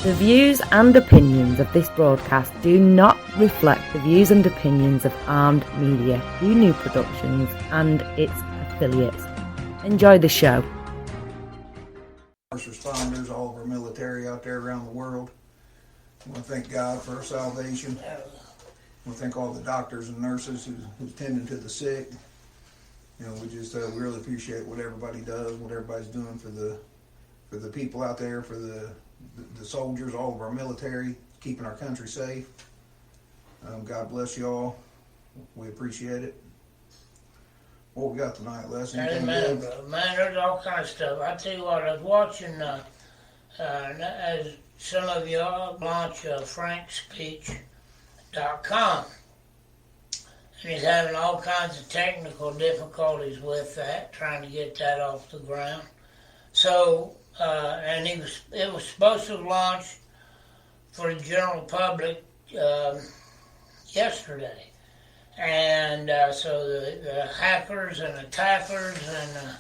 The views and opinions of this broadcast do not reflect the views and opinions of Armed Media, New Productions and its affiliates. Enjoy the show. First responders, all of our military out there around the world. I want to thank God for our salvation. I want to thank all the doctors and nurses who's tending to the sick. You know, we really appreciate what everybody does, what everybody's doing for the people out there, for the soldiers, all of our military, keeping our country safe. God bless you all. We appreciate it. What we got tonight, Les? Amen, brother. Man, there's all kinds of stuff. I tell you what, I was watching, as some of you all launch frankspeech.com. And he's having all kinds of technical difficulties with that, trying to get that off the ground. So, and it was supposed to launch for the general public yesterday. And so the hackers and attackers and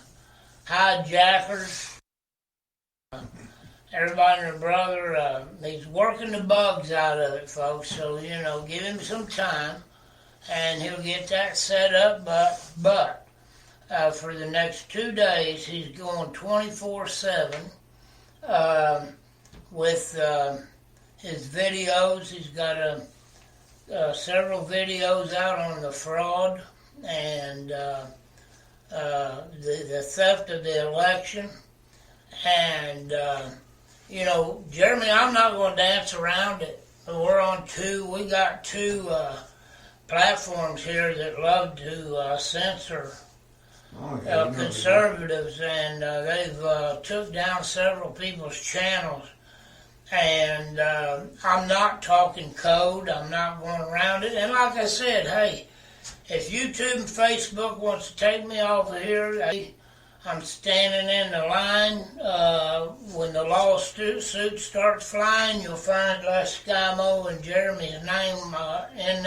hijackers, everybody and their brother, he's working the bugs out of it, folks. So, you know, give him some time and he'll get that set up. But for the next 2 days, he's going 24/7 with his videos. He's got several videos out on the fraud and the theft of the election. And, you know, Jeremy, I'm not going to dance around it. We got two platforms here that love to censor conservatives, and they've took down several people's channels. And I'm not talking code. I'm not going around it. And like I said, hey, if YouTube and Facebook wants to take me off of here, I'm standing in the line. When the lawsuit starts flying, you'll find Skymo and Jeremy's name in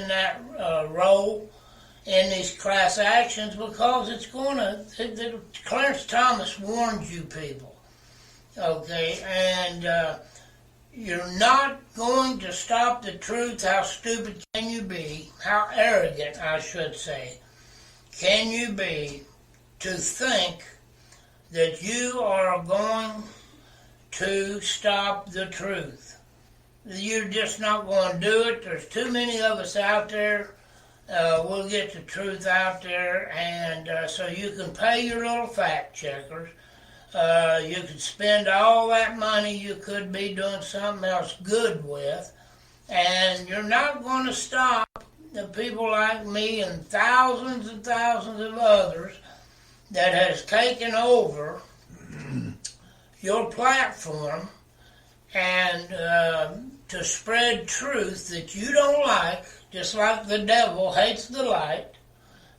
that role in these class actions, because it's going to. Clarence Thomas warned you people. Okay, and you're not going to stop the truth. How stupid can you be? How arrogant, I should say, can you be to think that you are going to stop the truth? You're just not going to do it. There's too many of us out there. We'll get the truth out there, and so you can pay your little fact checkers. You could spend all that money you could be doing something else good with, and you're not going to stop the people like me and thousands of others that has taken over your platform and to spread truth that you don't like, just like the devil hates the light.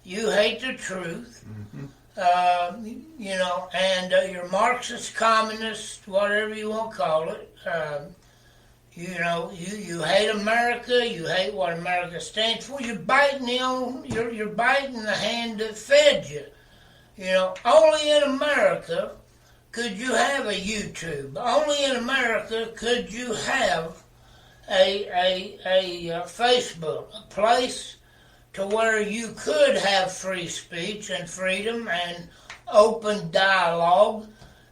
You hate the truth. Mm-hmm. You know, and you're Marxist, communist, whatever you want to call it. You know, you hate America. You hate what America stands for. You're biting you're biting the hand that fed you. You know, only in America could you have a YouTube. Only in America could you have a Facebook, a place to where you could have free speech and freedom and open dialogue,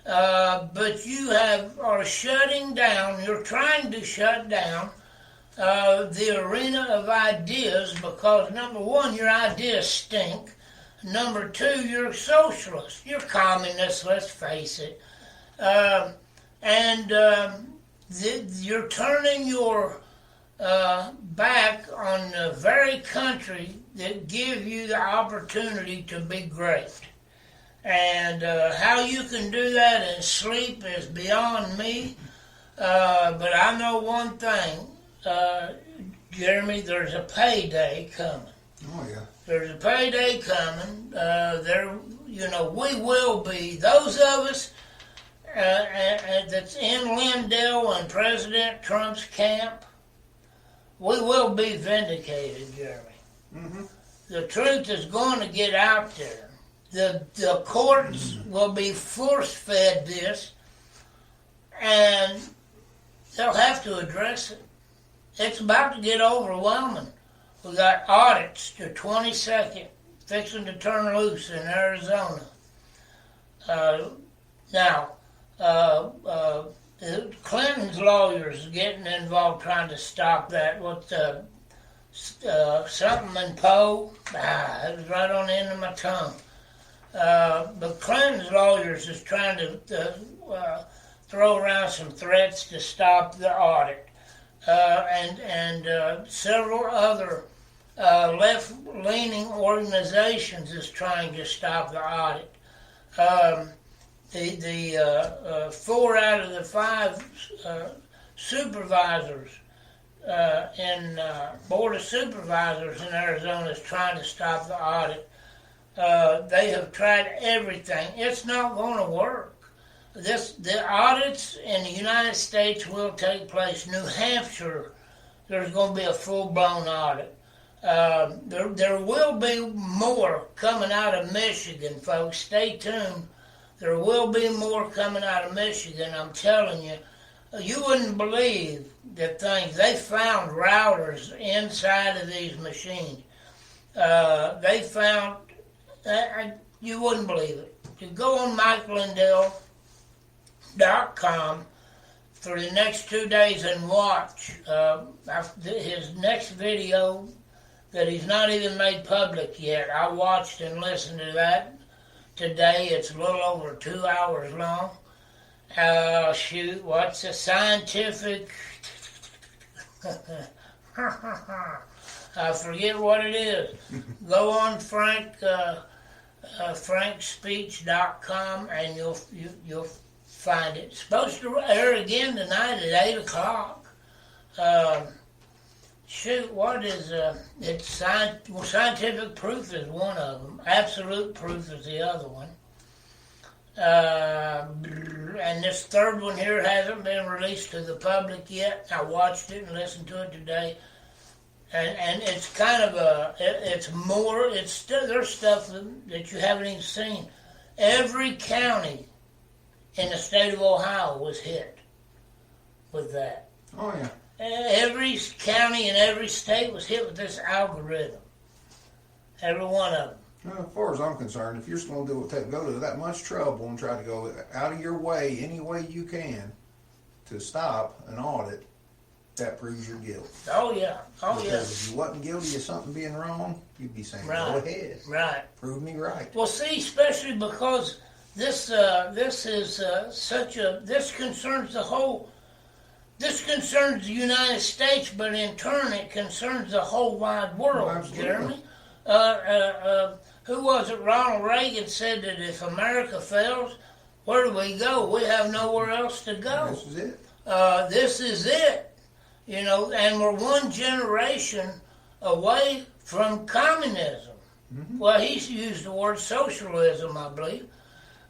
but you are shutting down, you're trying to shut down the arena of ideas, because number one, your ideas stink. Number two, you're socialist, you're communist, let's face it. You're turning your back on the very country that give you the opportunity to be great. And how you can do that and sleep is beyond me. But I know one thing, Jeremy, there's a payday coming. Oh, yeah. There's a payday coming. We will be, those of us that's in Lindell and President Trump's camp, we will be vindicated, Jeremy. Mm-hmm. The truth is going to get out there. The courts will be force-fed this, and they'll have to address it. It's about to get overwhelming. We got audits to 22nd fixing to turn loose in Arizona. Clinton's lawyers getting involved trying to stop that. Something in Poe? It was right on the end of my tongue. But Clinton's lawyers is trying to throw around some threats to stop the audit. And several other left-leaning organizations is trying to stop the audit. The 4 out of the 5 supervisors in Board of Supervisors in Arizona is trying to stop the audit. They have tried everything. It's not going to work. The audits in the United States will take place. New Hampshire, there's going to be a full-blown audit. There will be more coming out of Michigan, folks. Stay tuned. There will be more coming out of Michigan, I'm telling you. You wouldn't believe the things. They found routers inside of these machines. They found, you wouldn't believe it. You go on MikeLindell.com for the next 2 days and watch his next video that he's not even made public yet. I watched and listened to that today. It's a little over 2 hours long. What's a scientific... I forget what it is. Go on frankspeech.com and you'll find it. It's supposed to air again tonight at 8 o'clock. What is scientific proof is one of them. Absolute proof is the other one. And this third one here hasn't been released to the public yet. I watched it and listened to it today. And it's kind of there's stuff that you haven't even seen. Every county in the state of Ohio was hit with that. Oh, yeah. Every county in every state was hit with this algorithm. Every one of them. Well, as far as I'm concerned, if you're going to go to that much trouble and try to go out of your way, any way you can, to stop an audit, that proves your guilt. Oh, yeah. Because if you wasn't guilty of something being wrong, you'd be saying, right. Go ahead. Right. Prove me right. Well, see, especially because this concerns the United States, but in turn it concerns the whole wide world, Absolutely. Jeremy. Who was it? Ronald Reagan said that if America fails, where do we go? We have nowhere else to go. This is it. This is it. And we're one generation away from communism. Mm-hmm. Well, he's used the word socialism, I believe.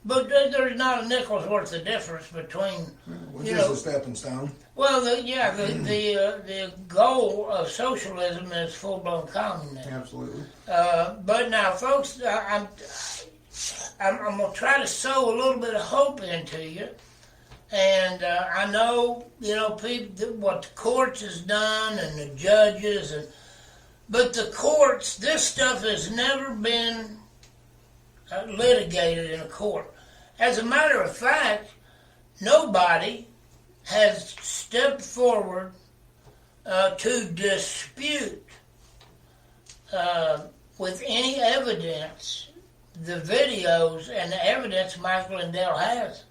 But there's not a nickel's worth of difference between, just a stepping stone. Well, the goal of socialism is full-blown communism. Absolutely. But now, folks, I'm going to try to sow a little bit of hope into you. And I know, people, what the courts has done and the judges, but the courts, this stuff has never been litigated in a court. As a matter of fact, nobody has stepped forward to dispute with any evidence the videos and the evidence Mike Lindell has.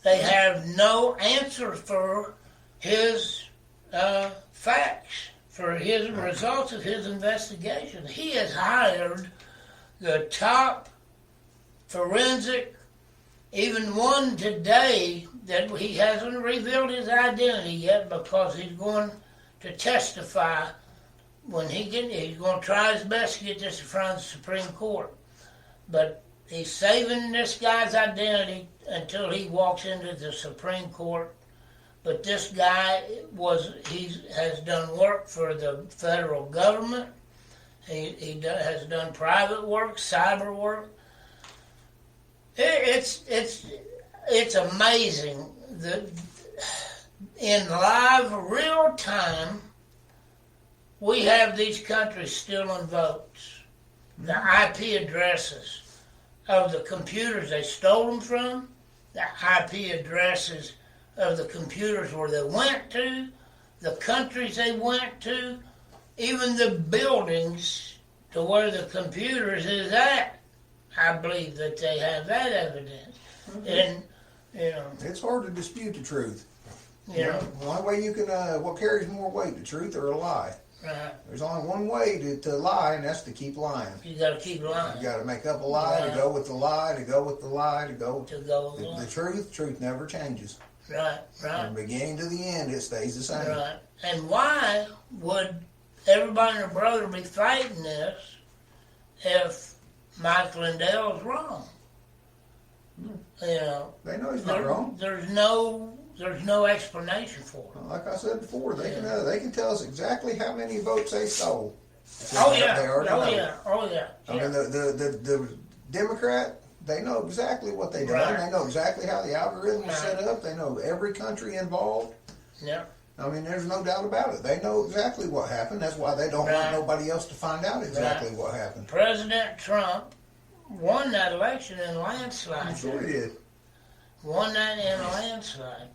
They have no answer for his facts, for his results of his investigation. He has hired the top forensic, even one today that he hasn't revealed his identity yet because he's going to testify when he's going to try his best to get this in front of the Supreme Court. But he's saving this guy's identity until he walks into the Supreme Court. But this guy has done work for the federal government. He has done private work, cyber work. It's amazing in live, real time, we have these countries stealing votes. The IP addresses of the computers they stole them from, the IP addresses of the computers where they went to, the countries they went to, even the buildings to where the computers is at. I believe that they have that evidence. And, it's hard to dispute the truth. You know. The only way you can, what carries more weight, the truth or a lie? Right. There's only one way to lie, and that's to keep lying. You got to keep lying. You got to make up a lie to go with the lie, to go with the lie, to go. The truth never changes. Right. From the beginning to the end, it stays the same. Right. And why would everybody and their brother be fighting this if Mike Lindell's wrong? They know he's not wrong. There's no explanation for it. Like I said before, they can tell us exactly how many votes they stole. Oh yeah. I mean, the Democrat, they know exactly what they done. Right. They know exactly how the algorithm is set up. They know every country involved. Yeah. I mean, there's no doubt about it. They know exactly what happened. That's why they don't want nobody else to find out exactly what happened. President Trump won that election in a landslide. I'm sure he did. Won that in a landslide.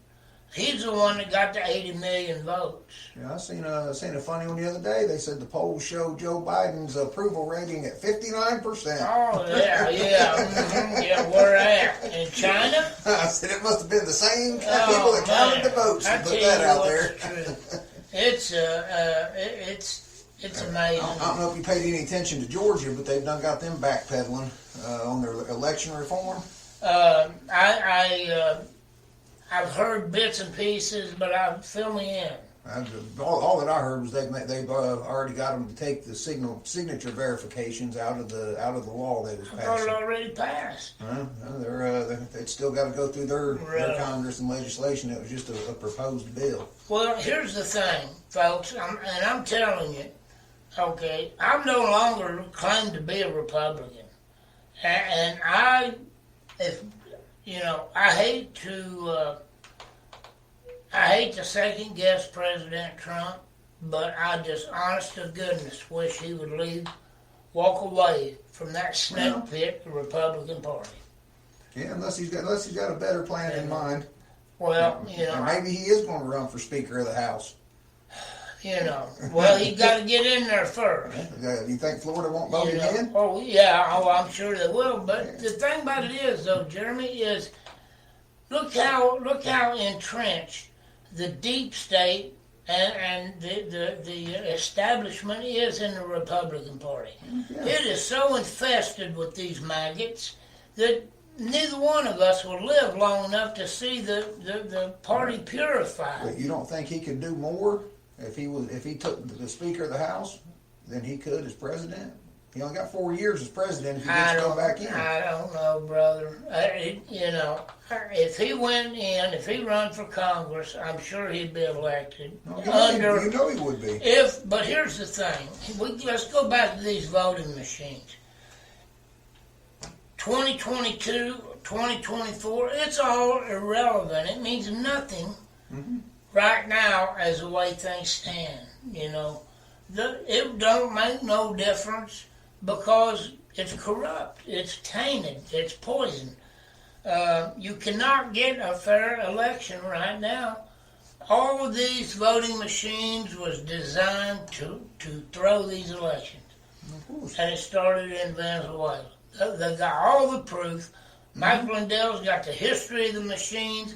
He's the one that got the 80 million votes. Yeah, I seen a funny one the other day. They said the polls showed Joe Biden's approval rating at 59%. Oh yeah. Yeah, where at? In China? I said it must have been the same people that counted the votes and put that out there. It's amazing. I don't know if you paid any attention to Georgia, but they've done got them backpedaling on their election reform. I've heard bits and pieces, but fill me in. All that I heard was they've already got them to take the signature verifications out of the law they was I thought it passing. already passed. They've still got to go through their Congress and legislation. It was just a proposed bill. Well, here's the thing, folks, and I'm telling you, okay, I'm no longer claimed to be a Republican, and I hate to second guess President Trump, but I just, honest to goodness, wish he would walk away from that snake pit, the Republican Party. Yeah, unless he's got a better plan in mind. Well, and maybe he is going to run for Speaker of the House. Well, he's got to get in there first. You think Florida won't vote him in? Oh, yeah, I'm sure they will. But the thing about it is, though, Jeremy, is look how entrenched the deep state and the establishment is in the Republican Party. Yeah. It is so infested with these maggots that neither one of us will live long enough to see the party purified. But you don't think he could do more if he took the Speaker of the House than he could as president? He only got 4 years as president if he gets to go back in. I don't know, brother. If he went in, if he run for Congress, I'm sure he'd be elected. You know he would be. But here's the thing. Let's go back to these voting machines. 2022, 2024, it's all irrelevant. It means nothing right now as the way things stand. It don't make no difference because it's corrupt, it's tainted, it's poison. You cannot get a fair election right now. All of these voting machines was designed to throw these elections. And it started in Venezuela. They got all the proof. Mike Lindell's got the history of the machines.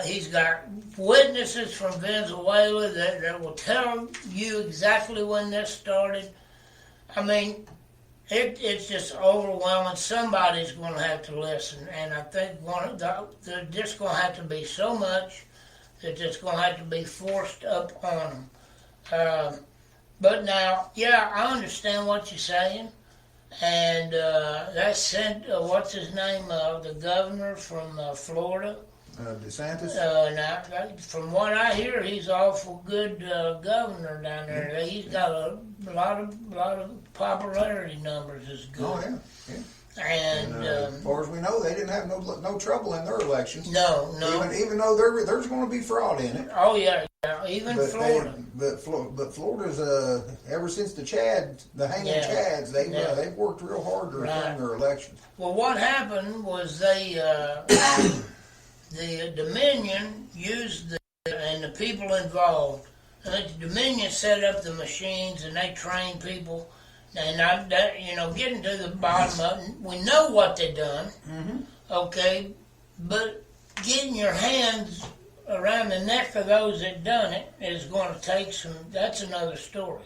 He's got witnesses from Venezuela that will tell you exactly when this started. I mean, it's just overwhelming. Somebody's going to have to listen, and I think there's just going to have to be so much that it's going to have to be forced up on them. But now, yeah, I understand what you're saying, and that sent, what's his name, the governor from Florida, DeSantis? Now, from what I hear, he's awful good governor down there. He's got a lot of popularity numbers is good. Oh, And as far as we know, they didn't have no trouble in their elections. no. Even though there's going to be fraud in it. Oh yeah, even But Florida. But Florida's ever since the hanging Chads, they've worked real hard to reform their elections. Well, what happened was they the Dominion used and the people involved. The Dominion set up the machines and they trained people. And getting to the bottom of it, we know what they done. Mm-hmm. Okay, but getting your hands around the neck of those that done it is going to take some. That's another story.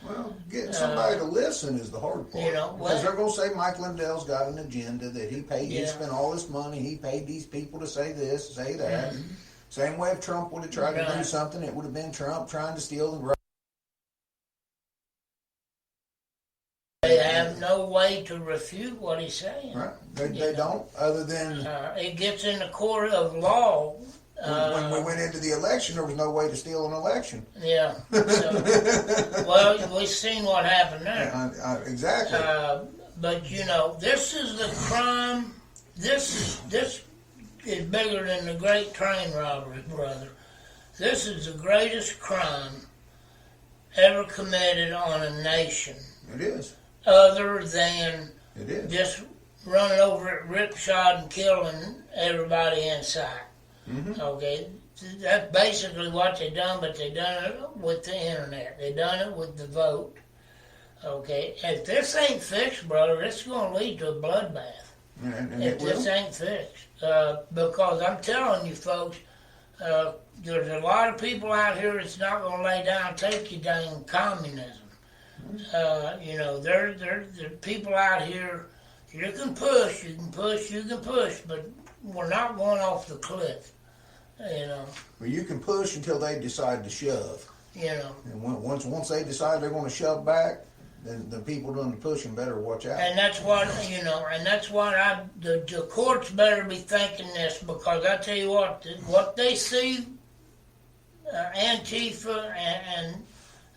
Well, getting somebody to listen is the hard part. Because they're going to say Mike Lindell's got an agenda that he paid. He spent all this money. He paid these people to say this, say that. Mm-hmm. Same way if Trump would have tried to do something, it would have been Trump trying to steal the. They have no way to refute what he's saying. Right. They don't, other than... it gets in the court of law. When we went into the election, there was no way to steal an election. Yeah. So, well, we've seen what happened there. Exactly. But, this is the crime. This is bigger than the great train robbery, brother. This is the greatest crime ever committed on a nation. It is. Other than it is. Just running over it, ripshod and killing everybody in sight. Mm-hmm. Okay, that's basically what they done, but they done it with the internet. They done it with the vote. Okay, if this ain't fixed, brother, it's going to lead to a bloodbath. And if this ain't fixed, because I'm telling you, folks, there's a lot of people out here that's not going to lay down and take you dang communism. There are people out here. You can push, but we're not going off the cliff. Well, you can push until they decide to shove. And once they decide they're going to shove back, then the people doing the pushing better watch out. And that's what the courts better be thinking this, because I tell you what they see, Antifa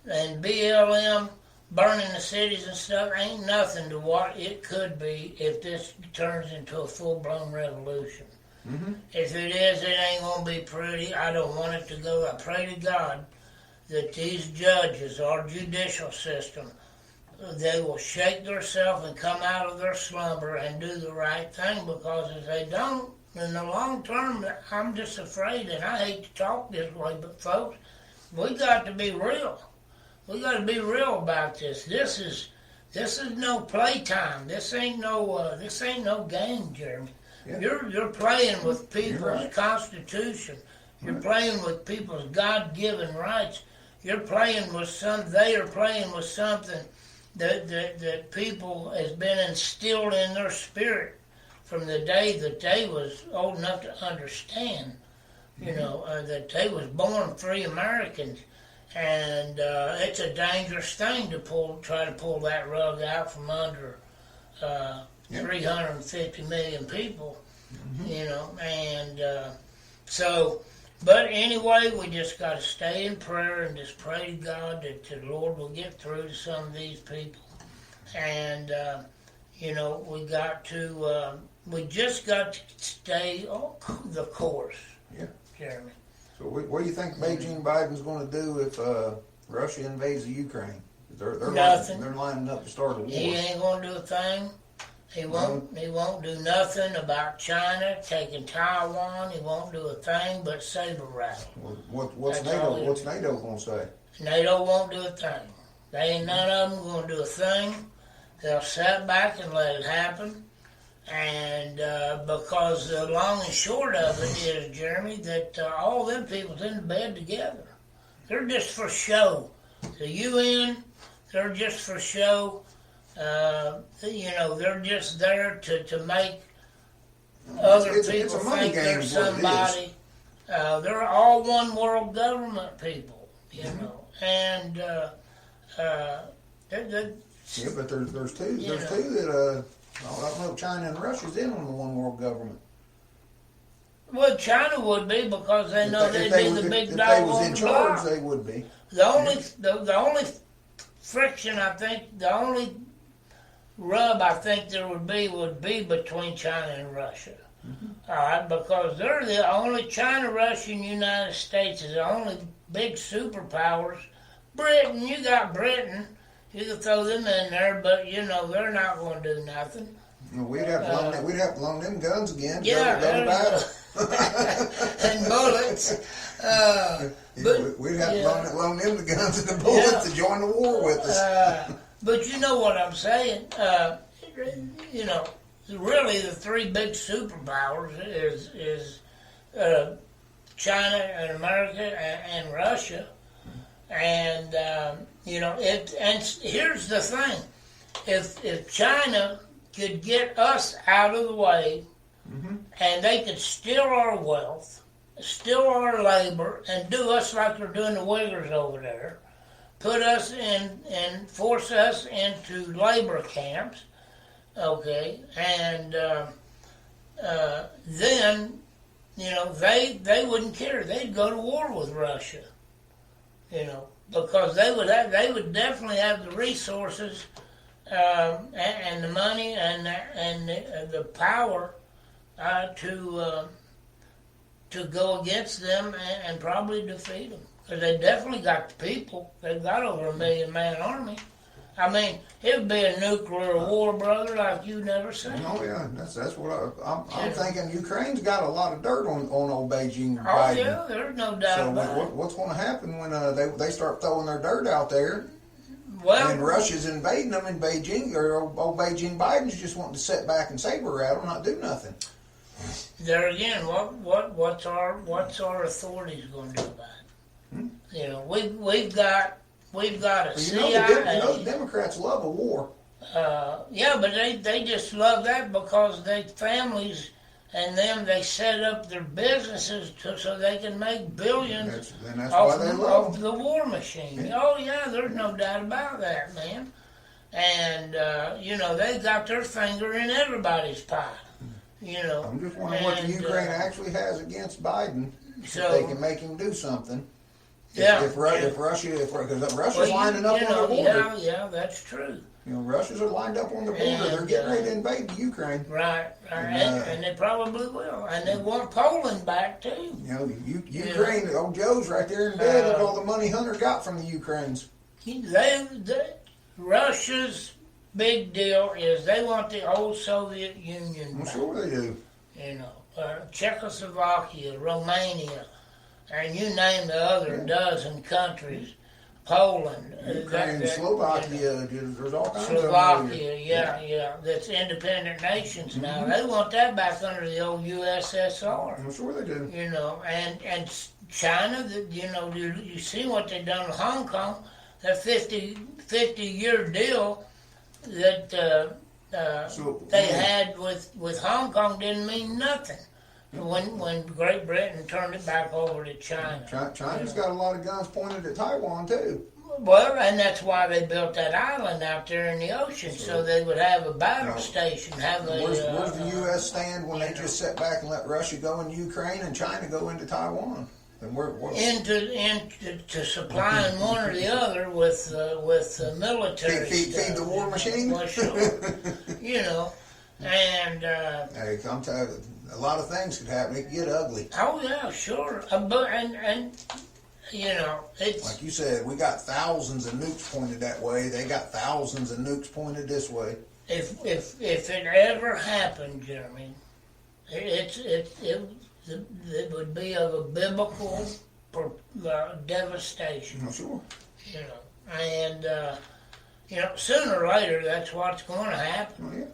and BLM burning the cities and stuff ain't nothing to what it could be if this turns into a full-blown revolution. Mm-hmm. If it is, it ain't going to be pretty. I don't want it to go. I pray to God that these judges, our judicial system, they will shake themselves and come out of their slumber and do the right thing, because if they don't, in the long term, I'm just afraid, and I hate to talk this way, but folks, we got to be real. We got to be real about this. This is no playtime. This ain't no game, Jeremy. Yeah. You're playing with people's constitution. You're playing with people's God-given rights. They are playing with something that people has been instilled in their spirit from the day that they was old enough to understand. That they was born free Americans. And it's a dangerous thing to try to pull that rug out from under 350 million people, but anyway, we just got to stay in prayer and just pray to God that the Lord will get through to some of these people. And, we just got to stay on the course, Jeremy. So what do you think Beijing Biden's going to do if Russia invades the Ukraine? They're nothing. They're lining up to start a war. He ain't going to do a thing. He won't do nothing about China taking Taiwan. He won't do a thing but saber rattle. What's NATO going to say? NATO won't do a thing. They ain't none of them going to do a thing. They'll sit back and let it happen. And because the long and short of it is, Jeremy, that all them people's in bed together. They're just for show. The UN, they're just for show. They're just there to make other people think they're somebody. They're all one world government people, and but there's two. There's two that I don't know. China and Russia's in on the one world government. Well, China would be, because they know they'd be the big dog on the block. If they was in charge, they would be. The only friction, I think, the only rub I think there would be between China and Russia. All right, because they're the only China, Russia, and United States is the only big superpowers. Britain, you got Britain. You can throw them in there, but you know they're not going to do nothing. Well, we'd have to loan them guns again. Yeah, go to battle. And bullets. We'd have to loan them the guns and the bullets to join the war with us. But you know what I'm saying? You know, really the three big superpowers is China and America and Russia. And you know, and here's the thing: if China could get us out of the way, and they could steal our wealth, steal our labor, and do us like they're doing the Uyghurs over there, put us in and force us into labor camps, okay, and then you know they wouldn't care. They'd go to war with Russia. You know, because they would definitely have the resources and the money and the power to go against them and probably defeat them, because they definitely got the people. They've got over 1 million man army. I mean, it would be a nuclear war, brother, like you never seen. Oh yeah, that's what I'm thinking. Ukraine's got a lot of dirt on old Beijing. Oh Biden. yeah, there's no doubt about it. What's going to happen when they start throwing their dirt out there? Well, and Russia's invading them in Beijing, or old Beijing Biden's just wanting to sit back and saber rattle, not do nothing. There again, what's our authorities going to do about it? You know, we've got a CIA. You know the Democrats love a war. Yeah, but they just love that because they families and them, they set up their businesses so they can make billions that's off, why they love off the war machine. Yeah. Oh yeah, there's no doubt about that, man. And you know, they got their finger in everybody's pie. You know, I'm just wondering what the Ukraine actually has against Biden, so if they can make him do something. If Russia, because Russia's lining up on the border. Yeah, that's true. You know, Russians are lined up on the border. They're getting ready to invade the Ukraine. Right. And they probably will. And they want Poland back, too. You know, Ukraine, old Joe's right there in bed with all the money Hunter got from the Ukrainians. Russia's big deal is they want the old Soviet Union back. I'm sure they do. You know, Czechoslovakia, Romania, and you name the other dozen countries. Poland, Ukraine, Slovakia, there's all kinds of Slovakia, yeah, that's independent nations now. They want that back under the old USSR. I'm sure they do. You know, and China, you know, you see what they've done in Hong Kong, that 50-year deal that they had with Hong Kong didn't mean nothing. When Great Britain turned it back over to China. China's got a lot of guns pointed at Taiwan, too. Well, and that's why they built that island out there in the ocean, so they would have a battle station. Where's the U.S. stand when they just sit back and let Russia go into Ukraine and China go into Taiwan? And into supplying one or the other with military feed the war machine? Well, sure. You know, and... hey, I'm telling you, a lot of things could happen. It could get ugly. Oh yeah, sure. But and you know, it's like you said, we got thousands of nukes pointed that way. They got thousands of nukes pointed this way. If it ever happened, Jeremy, it would be of a biblical devastation. I'm sure. You know, and you know, sooner or later, that's what's going to happen. Oh, yeah.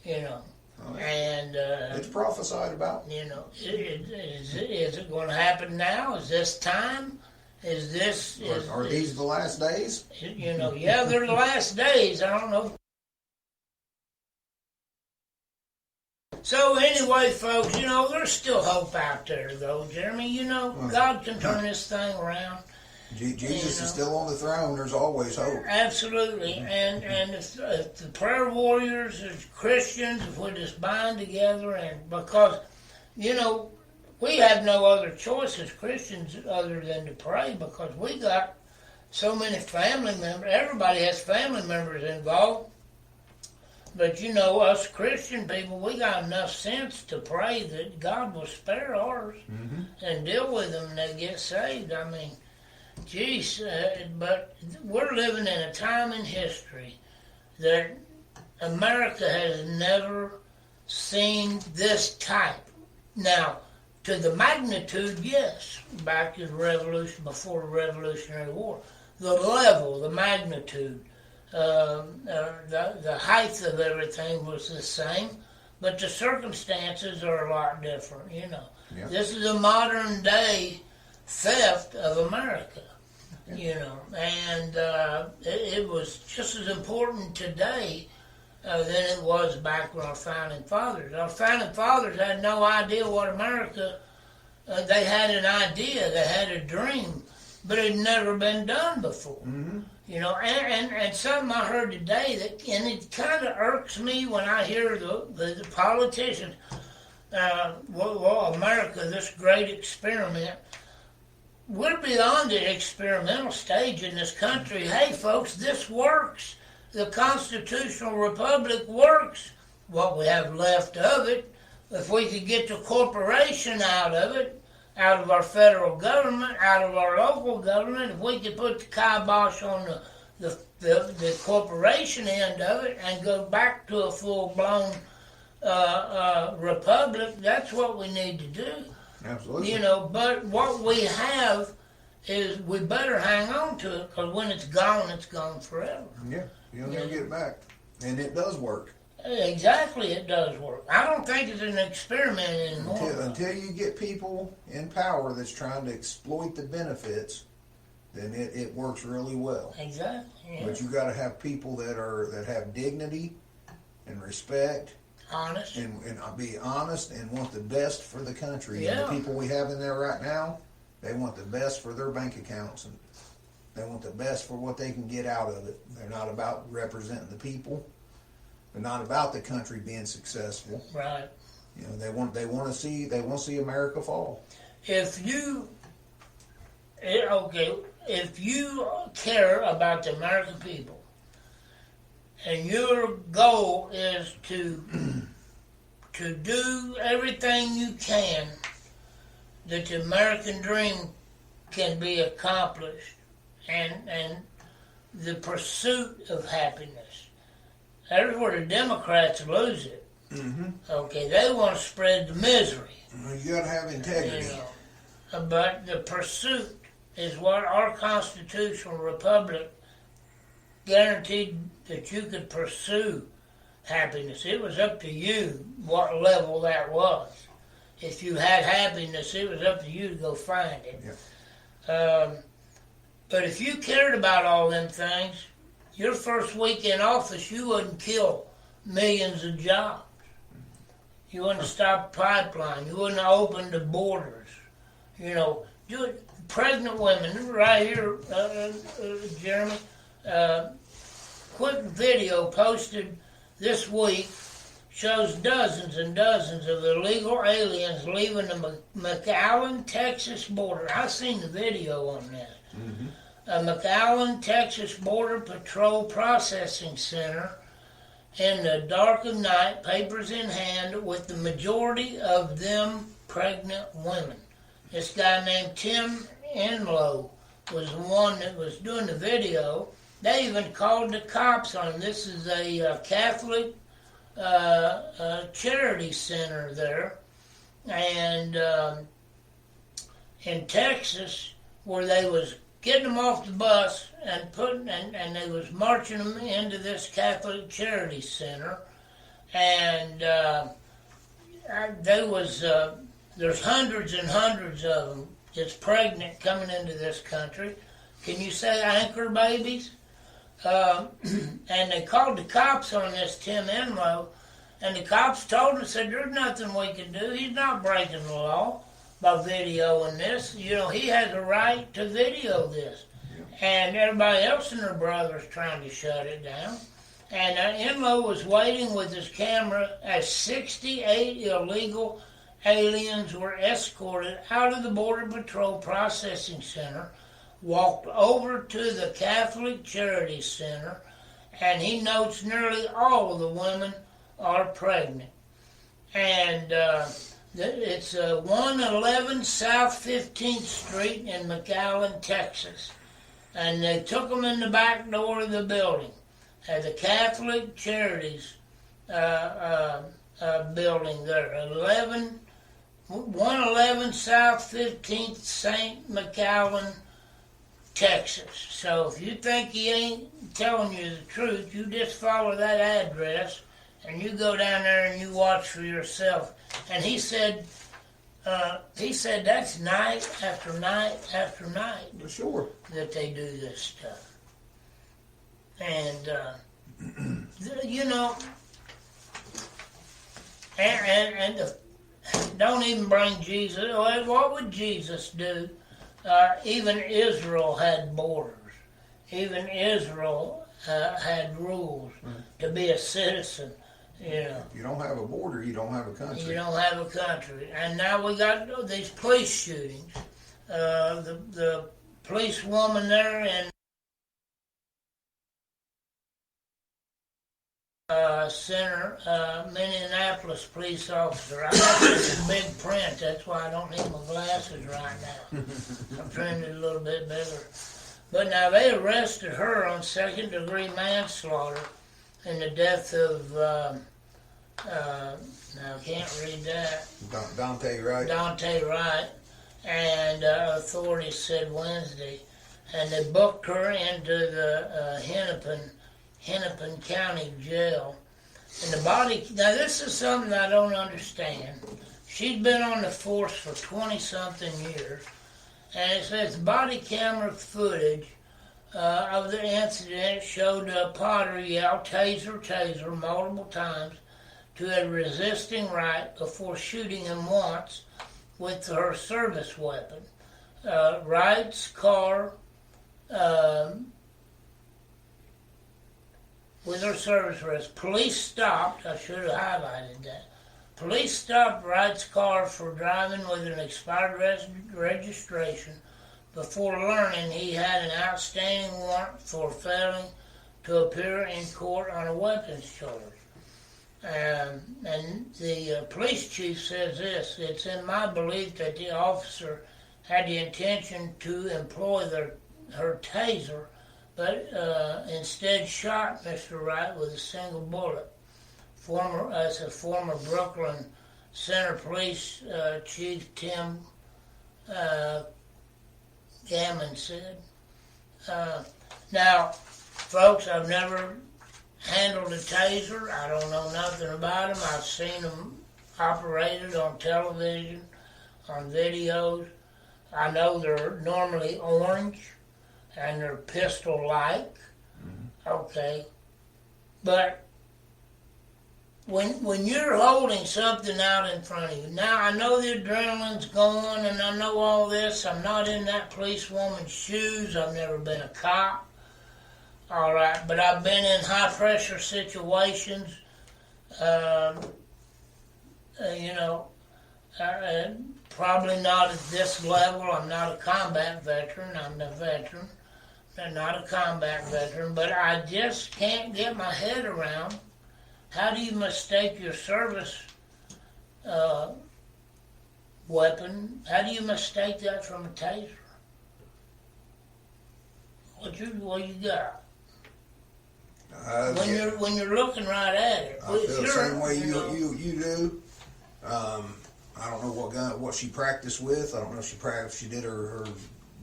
You know. Oh, yeah. And it's prophesied about. You know, is it going to happen now? Is this time? Is this? Are these the last days? You know, yeah, they're the last days. I don't know. So anyway, folks, you know, there's still hope out there, though, Jeremy. You know, God can turn this thing around. Jesus is still on the throne. There's always hope. Absolutely. And if the prayer warriors, as Christians, if we just bind together, and because, you know, we have no other choice as Christians other than to pray, because we got so many family members. Everybody has family members involved. But you know, us Christian people, we got enough sense to pray that God will spare ours and deal with them and they get saved. I mean, geez, but we're living in a time in history that America has never seen this type. Now, to the magnitude, yes, back to the revolution, before the Revolutionary War. The level, the magnitude, the height of everything was the same, but the circumstances are a lot different, you know. Yeah. This is a modern day theft of America, you know, and it was just as important today than it was back with our founding fathers. Our founding fathers had no idea what America, they had an idea, they had a dream, but it had never been done before. You know, and something I heard today, and it kind of irks me when I hear the politicians, well, America, this great experiment, we're beyond the experimental stage in this country. Hey, folks, this works. The constitutional republic works. What we have left of it, if we could get the corporation out of it, out of our federal government, out of our local government, if we could put the kibosh on the corporation end of it and go back to a full-blown republic, that's what we need to do. Absolutely. You know, but what we have is we better hang on to it, because when it's gone forever. Yeah, you'll never get it back. And it does work. Exactly, it does work. I don't think it's an experiment anymore. Until you get people in power that's trying to exploit the benefits, then it works really well. Exactly. Yeah. But you got to have people that have dignity and respect, Honest. and be honest and want the best for the country. Yeah. And the people we have in there right now, they want the best for their bank accounts, and they want the best for what they can get out of it. They're not about representing the people. They're not about the country being successful. Right. You know, they want to see America fall. If you care about the American people, and your goal is to do everything you can that the American dream can be accomplished, and the pursuit of happiness. That's where the Democrats lose it. Okay, they want to spread the misery. You got to have integrity. You know, but the pursuit is what our constitutional republic guaranteed, that you could pursue happiness. It was up to you what level that was. If you had happiness, it was up to you to go find it. Yeah. But if you cared about all them things, your first week in office, you wouldn't kill millions of jobs. You wouldn't stop pipeline. You wouldn't open the borders. You know, pregnant women, right here, Jeremy, quick video posted this week shows dozens and dozens of illegal aliens leaving the McAllen, Texas border. I've seen the video on this. A McAllen, Texas Border Patrol Processing Center in the dark of night, papers in hand, with the majority of them pregnant women. This guy named Tim Enlow was the one that was doing the video. They even called the cops on him. This is a Catholic charity center there, and in Texas, where they was getting them off the bus and and they was marching them into this Catholic charity center, and there's hundreds and hundreds of them that's pregnant coming into this country. Can you say anchor babies? And they called the cops on this Tim Enlow, and the cops told him, said, there's nothing we can do. He's not breaking the law by videoing this. You know, he has a right to video this. Yeah. And everybody else and their brothers trying to shut it down. And Enlow was waiting with his camera as 68 illegal aliens were escorted out of the Border Patrol Processing Center, walked over to the Catholic Charity Center, and he notes nearly all of the women are pregnant. And it's 111 South 15th Street in McAllen, Texas. And they took them in the back door of the building at the Catholic Charities building there, 111 South 15th St. McAllen, Texas. So if you think he ain't telling you the truth, you just follow that address and you go down there and you watch for yourself. And he said that's night after night after night. Sure. That they do this stuff. And, you know, and don't even bring Jesus. What would Jesus do? Even Israel had borders. Even Israel had rules to be a citizen. You know, if you don't have a border, you don't have a country. You don't have a country. And now we got these police shootings. The police woman there in Minneapolis police officer. I got this in big print. That's why I don't need my glasses right now. I'm printed a little bit bigger. But now they arrested her on second-degree manslaughter in the death of, now I can't read that. Dante Wright. Dante Wright. And authorities said Wednesday. And they booked her into the Hennepin County Jail. And the body, now this is something I don't understand. She's been on the force for 20-something years. And it says body camera footage of the incident showed Potter yell, taser, taser, multiple times to a resisting Wright before shooting him once with her service weapon. Wright's car, with her service arrest. Police stopped, I should have highlighted that. Police stopped Wright's car for driving with an expired registration before learning he had an outstanding warrant for failing to appear in court on a weapons charge. And the police chief says this: it's in my belief that the officer had the intention to employ her taser, but instead shot Mr. Wright with a single bullet. As a former Brooklyn Center Police Chief Tim Gammon said. Now, folks, I've never handled a taser. I don't know nothing about them. I've seen them operated on television, on videos. I know they're normally orange and they're pistol-like. Okay. But when you're holding something out in front of you, now I know the adrenaline's going and I know all this. I'm not in that policewoman's shoes. I've never been a cop. All right, but I've been in high-pressure situations, probably not at this level. I'm not a combat veteran. I'm a veteran. I'm not a combat veteran, but I just can't get my head around how do you mistake your service weapon? How do you mistake that from a taser? What you got? When you're looking right at it, I feel the same way you do. I don't know what she practiced with. I don't know if she did her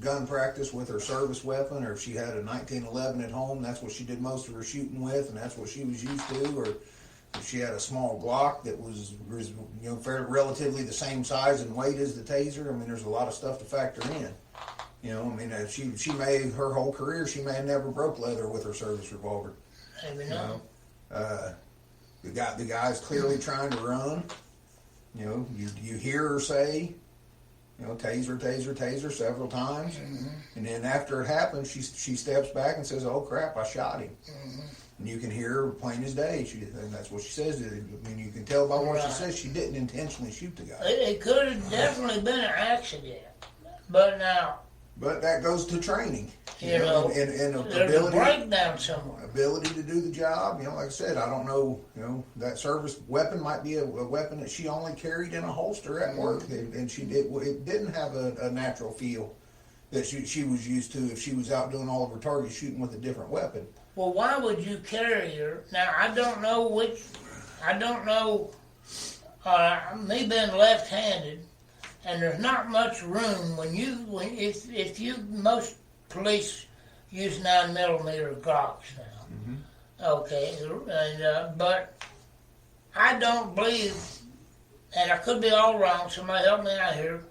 gun practice with her service weapon, or if she had a 1911 at home. That's what she did most of her shooting with, and that's what she was used to. Or if she had a small Glock that was relatively the same size and weight as the taser. I mean, there's a lot of stuff to factor in. She may, her whole career, she may have never broke leather with her service revolver. Maybe not. The guy's clearly trying to run. You hear her say, taser, taser, taser several times. Mm-hmm. And then after it happens, she steps back and says, oh crap, I shot him. Mm-hmm. And you can hear her plain as day. And that's what she says. I mean, you can tell by what she says, she didn't intentionally shoot the guy. It could have definitely been an accident. But that goes to training. You know, and there's a breakdown somewhere. Ability to do the job. Like I said, I don't know. That service weapon might be a weapon that she only carried in a holster at work, and it didn't have a natural feel that she was used to if she was out doing all of her target shooting with a different weapon. Well, why would you carry her? Now, I don't know, me being left-handed, and there's not much room if most police use 9mm Glocks now. Mm-hmm. Okay, and but I don't believe, and I could be all wrong, somebody help me out here,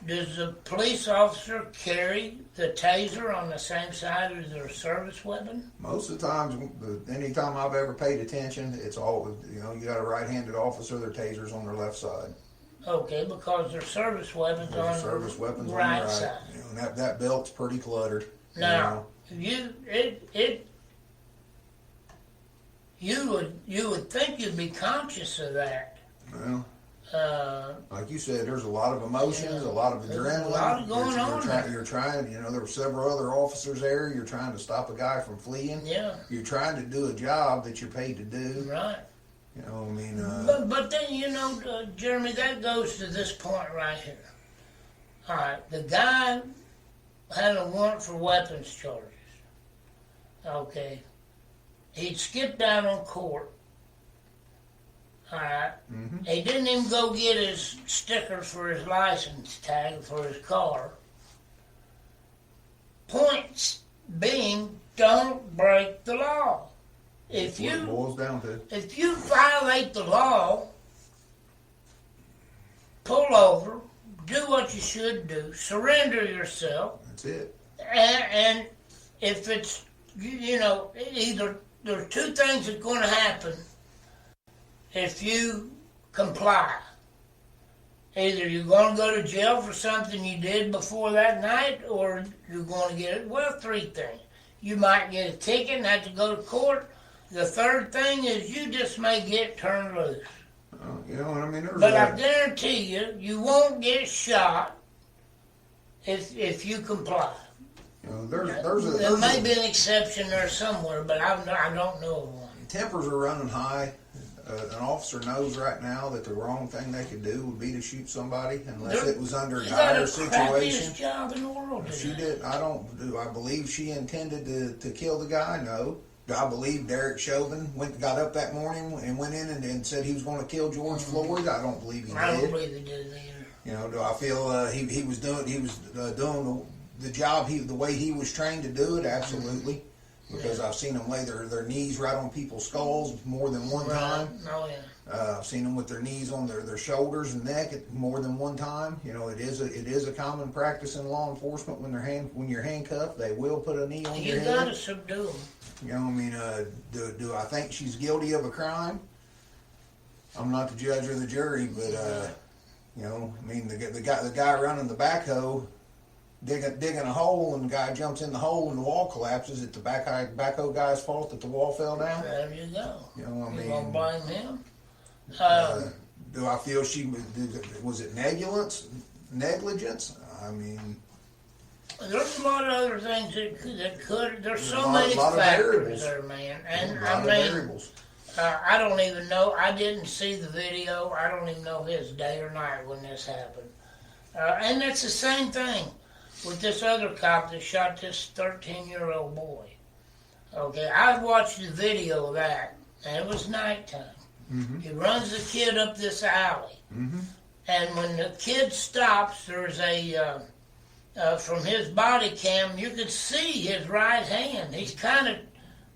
does the police officer carry the taser on the same side as their service weapon? Most of the times, anytime I've ever paid attention, it's always, you got a right-handed officer, their taser's on their left side. Okay, because their service weapon's on the right side. And that belt's pretty cluttered. Now, you would think you'd be conscious of that. Well, like you said, there's a lot of emotions, a lot of adrenaline. A lot going on. You're trying, there were several other officers there. You're trying to stop a guy from fleeing. Yeah. You're trying to do a job that you're paid to do. Right. But then, Jeremy, that goes to this point right here. All right, the guy had a warrant for weapons charges. Okay. He'd skipped out on court. All right. Mm-hmm. He didn't even go get his sticker for his license tag for his car. Points being, don't break the law. That's what it boils down to. If you violate the law, pull over, do what you should do, surrender yourself. That's it. And if it's, either there are two things that are going to happen if you comply. Either you're going to go to jail for something you did before that night, or you're going to get, three things. You might get a ticket and have to go to court. The third thing is you just may get turned loose. But I guarantee you won't get shot if you comply. There may be an exception there somewhere, but I don't know of one. Tempers are running high. An officer knows right now that the wrong thing they could do would be to shoot somebody unless it was under a dire situation. Job in the world. She did. I believe she intended to kill the guy? No. Do I believe Derek Chauvin got up that morning and went in and said he was going to kill George Floyd? I don't believe he did. I don't believe he did either. Do I feel he was doing the job the way he was trained to do it? Absolutely. Because I've seen them lay their knees right on people's skulls more than one time. Oh, yeah. I've seen them with their knees on their shoulders and neck more than one time. It is a common practice in law enforcement when you're handcuffed, they will put a knee on your head. You got to subdue them. Do I think she's guilty of a crime? I'm not the judge or the jury, but the guy running the backhoe. Digging a hole, and the guy jumps in the hole and the wall collapses. It's the backhoe guy's fault that the wall fell down. There you go. You gonna blame him? Do I feel was it negligence? There's a lot of other things that could. There's so many factors there, man. And variables. I don't even know. I didn't see the video. I don't even know if it's day or night when this happened. And that's the same thing with this other cop that shot this 13-year-old boy. Okay, I watched the video of that, and it was nighttime. Mm-hmm. He runs the kid up this alley. Mm-hmm. And when the kid stops, there's from his body cam, you could see his right hand. He's kind of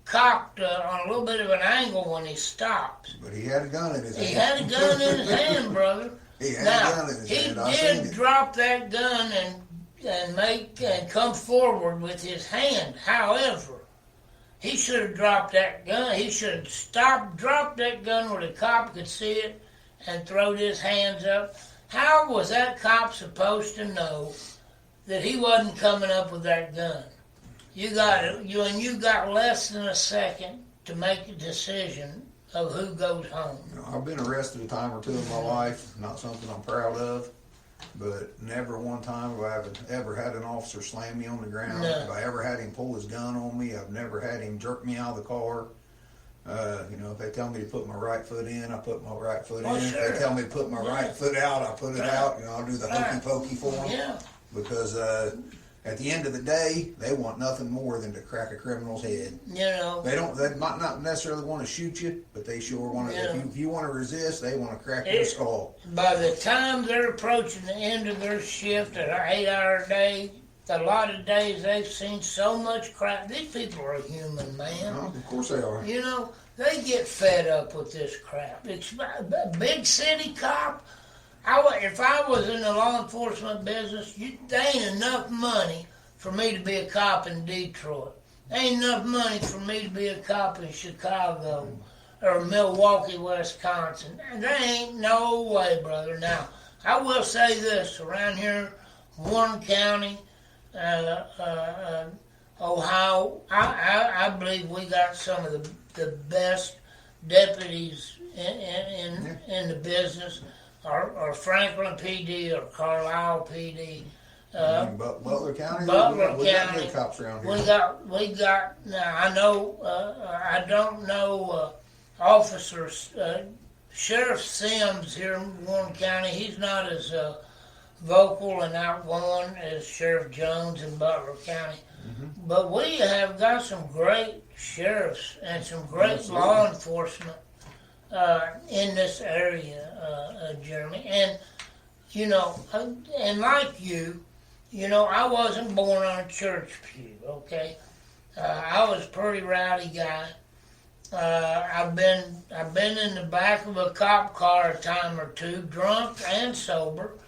cocked on a little bit of an angle when he stops. But he had a gun in his hand. He had a gun in his hand, brother. He had a gun in his hand. He did drop that gun and come forward with his hand. However, he should have dropped that gun. He should have dropped that gun where the cop could see it and throwed his hands up. How was that cop supposed to know that he wasn't coming up with that gun? You got less than a second to make a decision of who goes home. I've been arrested a time or two in my life. Not something I'm proud of. but never one time have I ever had an officer slam me on the ground. No. Have I ever had him pull his gun on me? I've never had him jerk me out of the car. If they tell me to put my right foot in, I put my right foot in. Sure. If they tell me to put my right foot out, I put it out. I'll do the hokey pokey for them. Yeah. Because at the end of the day, they want nothing more than to crack a criminal's head. They might not necessarily want to shoot you, but they sure want to. Yeah. If you want to resist, they want to crack your skull. By the time they're approaching the end of their shift at an 8-hour day, a lot of days they've seen so much crap. These people are human, man. Well, of course they are. They get fed up with this crap. It's a big city cop. If I was in the law enforcement business, there ain't enough money for me to be a cop in Detroit. There ain't enough money for me to be a cop in Chicago or Milwaukee, Wisconsin. There ain't no way, brother. Now, I will say this. Around here, Warren County, Ohio, I believe we got some of the best deputies in the business. Or Franklin PD or Carlisle PD. Butler County. Butler we got County. good cops around here. We got. Now I know. I don't know officers. Sheriff Sims here in Warren County. He's not as vocal and outgoing as Sheriff Jones in Butler County. Mm-hmm. But we have got some great sheriffs and some great law enforcement in this area, Jeremy. And, and like you, I wasn't born on a church pew, okay? I was a pretty rowdy guy. I've been in the back of a cop car a time or two, drunk and sober.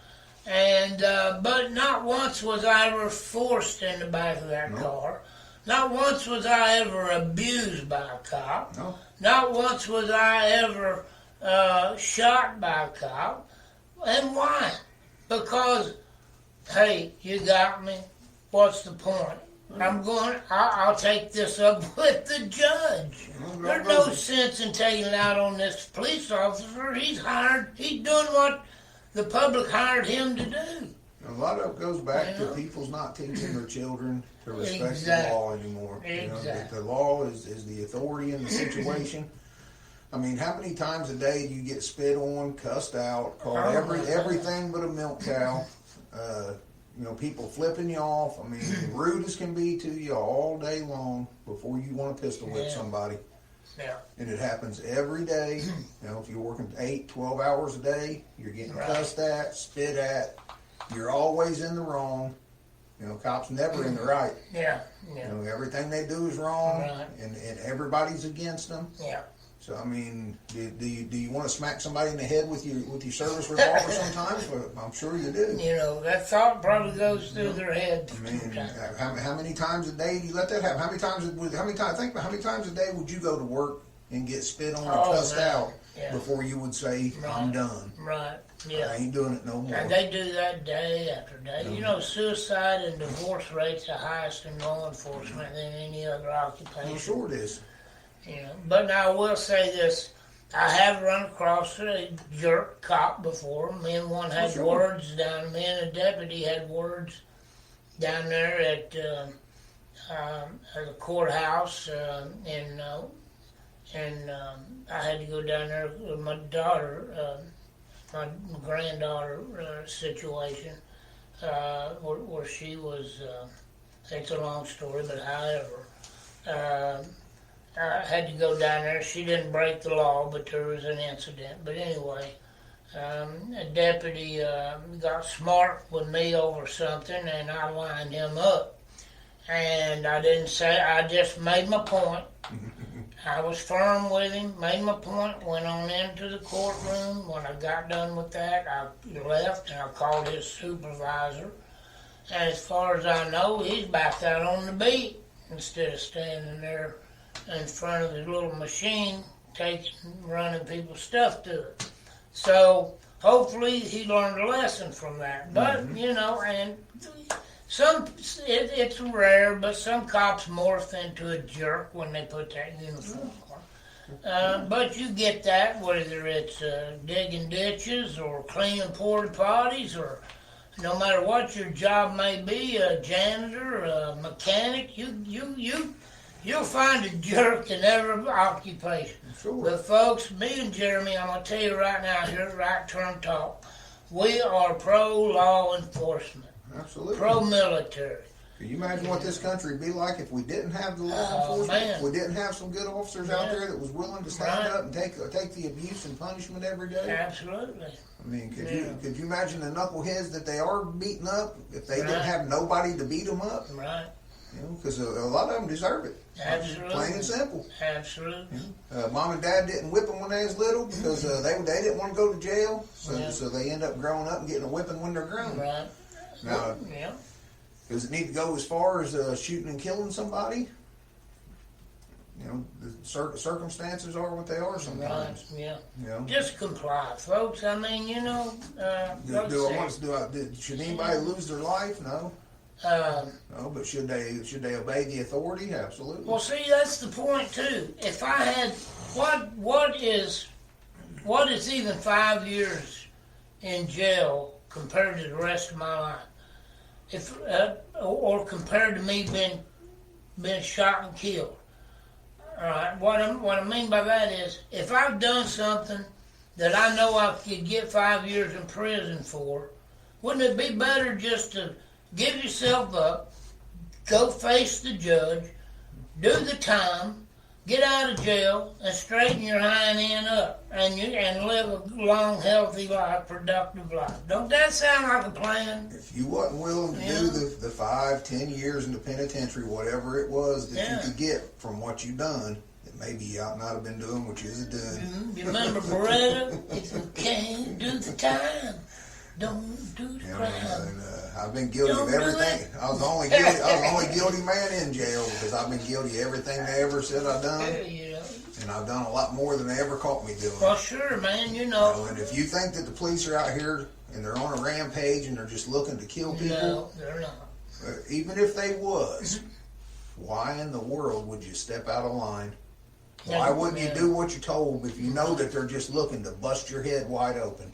And but not once was I ever forced in the back of that car. Not once was I ever abused by a cop. No. Not once was I ever shot by a cop. And why? Because, hey, you got me. What's the point? I'll take this up with the judge. There's no sense in taking it out on this police officer. He's doing what the public hired him to do. A lot of it goes back to people's not teaching their children to respect the law anymore. Exactly. The law is the authority in the situation. I mean, how many times a day do you get spit on, cussed out, called everything but a milk cow? People flipping you off. I mean, rude as can be to you all day long before you want to pistol whip somebody. Yeah. And it happens every day. If you're working 8, 12 hours a day, you're getting cussed at, spit at. You're always in the wrong. Cops never in the right. Yeah. Everything they do is wrong, and everybody's against them. Yeah. So I mean, do you want to smack somebody in the head with your service revolver sometimes? Well, I'm sure you do. That thought probably goes through their head. I mean, how many times a day do you let that happen? How many times a day would you go to work and get spit on and cussed out before you would say, I'm done? Right. Yeah. I ain't doing it no more. And they do that day after day. Suicide and divorce rates are highest in law enforcement than any other occupation. Well, sure it is. But now I will say this. I have run across a jerk cop before. Me and one had words down. Me and a deputy had words down there at the courthouse, and I had to go down there with my daughter, my granddaughter situation, where she was. It's a long story, but however. I had to go down there. She didn't break the law, but there was an incident. But anyway, a deputy got smart with me over something, and I lined him up. And I didn't say, I just made my point. I was firm with him, made my point, went on into the courtroom. When I got done with that, I left and I called his supervisor. And as far as I know, he's back out on the beat instead of standing there in front of his little machine, running people's stuff to it. So hopefully he learned a lesson from that. But and it's rare, but some cops morph into a jerk when they put that uniform on. But you get that whether it's digging ditches or cleaning porta potties or No matter what your job may be, a janitor, a mechanic, you'll find a jerk in every occupation. Sure. But folks, me and Jeremy, I'm gonna tell you right now here at Right Turn Talk, we are pro-law enforcement, Absolutely. pro-military. Can you imagine what this country would be like if we didn't have the law enforcement? Man. If we didn't have some good officers out there that was willing to stand up and take the abuse and punishment every day? Absolutely. I mean, could you imagine the knuckleheads that they are beating up if they didn't have nobody to beat them up? Right. You know, because a lot of them deserve it. Absolutely. Plain and simple. Absolutely. Mom and Dad didn't whip them when they was little because they didn't want to go to jail, so they end up growing up and getting a whipping when they're grown. Right. Now, Yeah. does it need to go as far as shooting and killing somebody? You know, the circumstances are what they are Right. sometimes. Yeah. You know, Just comply, folks. I mean, should anybody lose their life? No. No, but should they obey the authority? Absolutely. Well, see, that's the point too. If I had what is even 5 years in jail compared to the rest of my life? If or compared to me being shot and killed. All right. What I mean by that is, if I've done something that I know I could get 5 years in prison for, wouldn't it be better just to give yourself up, go face the judge, do the time, get out of jail, and straighten your hind end up, and live a long, healthy life, productive life? Don't that sound like a plan? If you wasn't willing to do the 5-10 years in the penitentiary, whatever it was that you could get from what you done, then maybe you ought not have been doing what you was doing. You remember Beretta? If you can't do the time, don't do the crime. I've been guilty of everything. I was the only guilty man in jail because I've been guilty of everything they ever said I've done. And I've done a lot more than they ever caught me doing. Well, sure, man, you know. And if you think that the police are out here and they're on a rampage and they're just looking to kill people, no, they're not. Even if they was, why in the world would you step out of line? Why wouldn't you do what you're told if you know that they're just looking to bust your head wide open?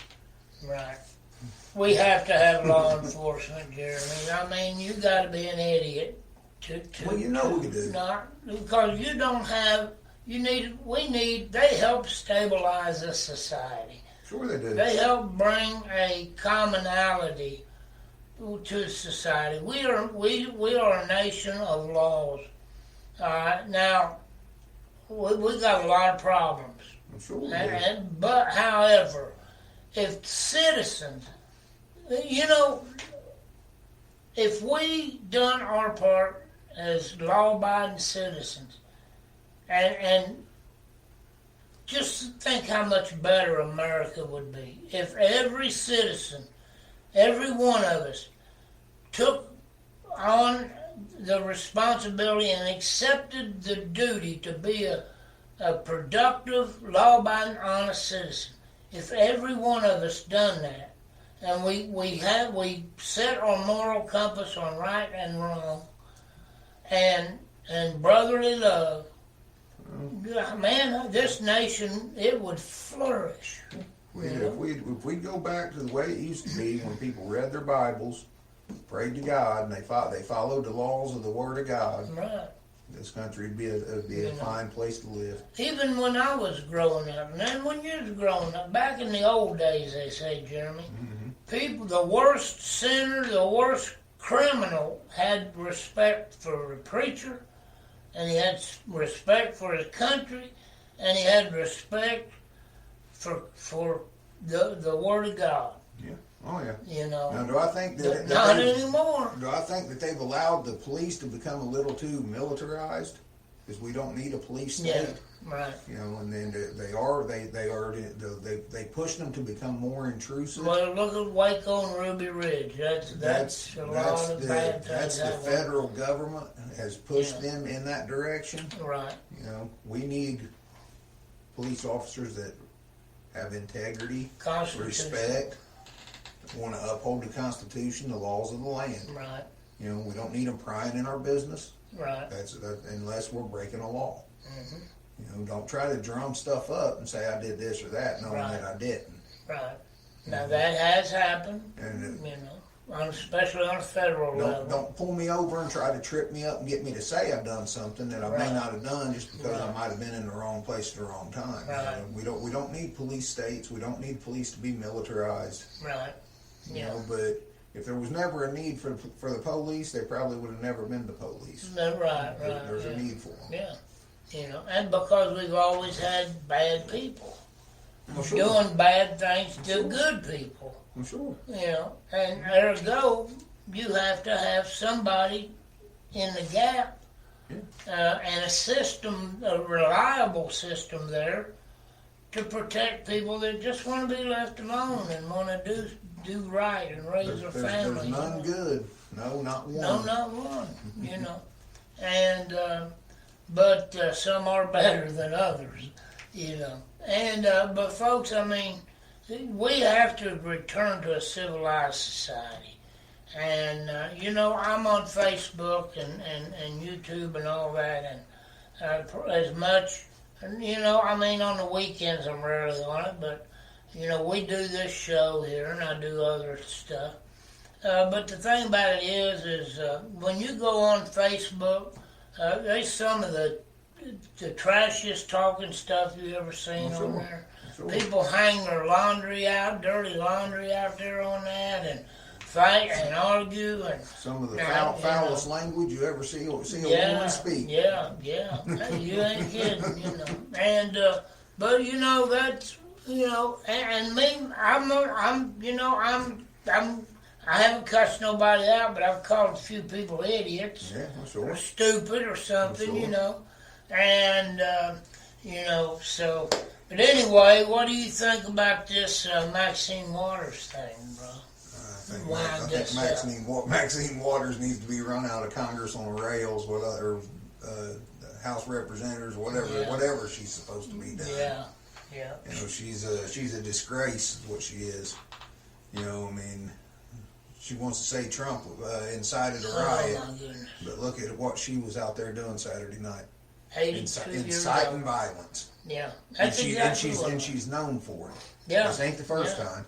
Right. We have to have law enforcement, Jeremy. I mean, you got to be an idiot to. Well, you know we do. Not because you don't have. They help stabilize a society. Sure they do. They help bring a commonality to society. We are a nation of laws. Now, we got a lot of problems. I'm sure we do. But however, if citizens, if we done our part as law-abiding citizens, and just think how much better America would be if every citizen, every one of us, took on the responsibility and accepted the duty to be a productive, law-abiding, honest citizen. If every one of us done that, and we set our moral compass on right and wrong, and brotherly love, man, this nation, it would flourish. If we go back to the way it used to be when people read their Bibles, prayed to God, and they followed the laws of the Word of God, Right. this country would be a fine place to live. Even when I was growing up, and then when you was growing up, back in the old days, they say, Jeremy, people, the worst sinner, the worst criminal had respect for the preacher, and he had respect for his country, and he had respect for the Word of God. Yeah. Oh yeah. You know. Now, do I think that not anymore? Do I think that they've allowed the police to become a little too militarized? Because we don't need a police state. Yeah. Right. You know, and then they push them to become more intrusive. Well, look at Waco and Ruby Ridge. That's a lot of bad things. That's the federal government has pushed them in that direction. Right. You know, we need police officers that have integrity, respect, want to uphold the Constitution, the laws of the land. Right. You know, we don't need them prying in our business. Right. Unless we're breaking a law. Mm-hmm. You know, don't try to drum stuff up and say I did this or that, knowing that I didn't. Right. Now that has happened. And you know. especially on a federal level. Don't pull me over and try to trip me up and get me to say I've done something that I may not have done just because I might have been in the wrong place at the wrong time. Right. We don't need police states. We don't need police to be militarized. Right. You know, but if there was never a need for the police, they probably would have never been the police. Right. There's a need for them. Yeah. You know, and because we've always had bad people Well, sure. doing bad things to good people. I'm sure. You know, and ergo, you have to have somebody in the gap and a system, a reliable system there to protect people that just want to be left alone and want to do right and raise their family. There's none good. No, not one. No, not one. You know, and but some are better than others. You know, and but folks, I mean, we have to return to a civilized society. And you know, I'm on Facebook and YouTube and all that, and as much. And, you know, I mean, on the weekends I'm rarely on it, but, you know, we do this show here, and I do other stuff. But the thing about it is when you go on Facebook, there's some of the trashiest talking stuff you've ever seen on there. Sure. People hang their laundry out, dirty laundry out there on that, and fight and argue, and some of the foulest language you ever see a woman speak. Yeah, you ain't kidding, you know. And but you know that's and me, I haven't cussed nobody out, but I've called a few people idiots, or stupid, or something, you know. And so. But anyway, what do you think about this Maxine Waters thing, bro? I think Maxine Waters needs to be run out of Congress on rails with other House representatives, whatever she's supposed to be doing. Yeah. You know, she's a disgrace, is what she is. You know, I mean, she wants to say Trump incited a riot, but look at what she was out there doing Saturday night, inciting violence. Yeah, and she's known for it. Yeah, this ain't the first time.